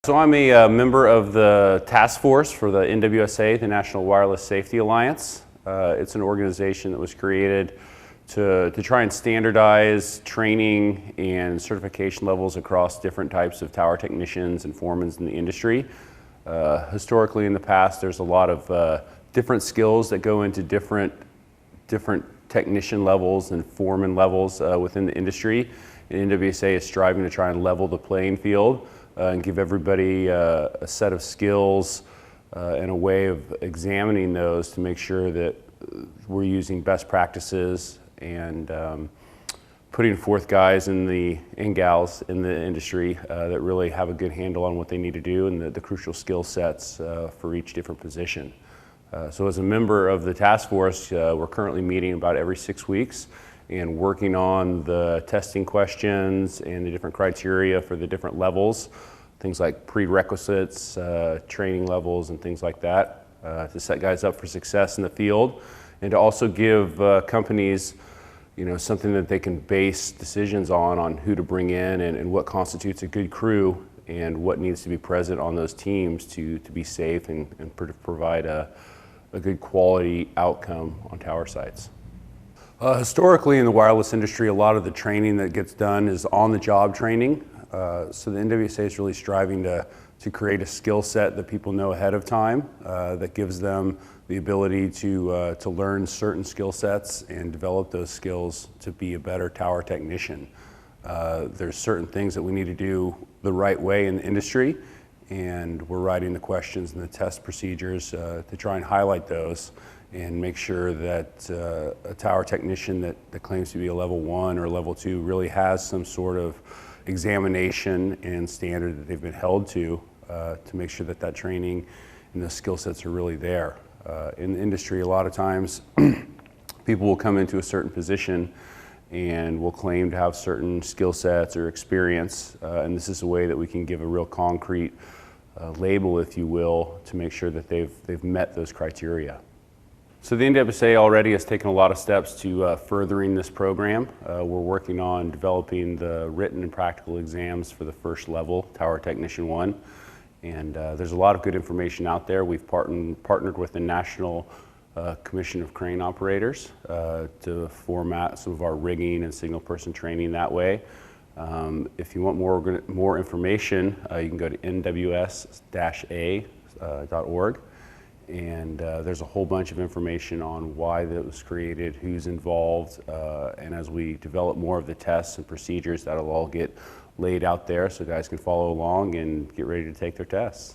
So I'm a member of the task force for the NWSA, the National Wireless Safety Alliance. It's an organization that was created to try and standardize training and certification levels across different types of tower technicians and foremen in the industry. Historically in the past, there's a lot of different skills that go into different technician levels and foreman levels within the industry. And NWSA is striving to try and level the playing field and give everybody a set of skills and a way of examining those to make sure that we're using best practices and putting forth guys and gals in the industry that really have a good handle on what they need to do and the crucial skill sets for each different position. So as a member of the task force, we're currently meeting about every 6 weeks and working on the testing questions and the different criteria for the different levels, things like prerequisites, training levels, and things like that, to set guys up for success in the field, and to also give companies, something that they can base decisions on who to bring in and what constitutes a good crew and what needs to be present on those teams to be safe and provide a good quality outcome on tower sites. Historically in the wireless industry, a lot of the training that gets done is on-the-job training. So the NWSA is really striving to create a skill set that people know ahead of time that gives them the ability to learn certain skill sets and develop those skills to be a better tower technician. There's certain things that we need to do the right way in the industry, and we're writing the questions and the test procedures to try and highlight those and make sure that a tower technician that claims to be a level 1 or level 2 really has some sort of examination and standard that they've been held to make sure that training and the skill sets are really there. In the industry, a lot of times people will come into a certain position and will claim to have certain skill sets or experience, and this is a way that we can give a real concrete label, if you will, to make sure that they've met those criteria. So the NWSA already has taken a lot of steps to furthering this program. We're working on developing the written and practical exams for the first level, Tower Technician 1. And there's a lot of good information out there. We've partnered with the National Commission of Crane Operators to format some of our rigging and signal person training that way. If you want more information, you can go to NWS-A.org. And there's a whole bunch of information on why that was created, who's involved, and as we develop more of the tests and procedures, that'll all get laid out there so guys can follow along and get ready to take their tests.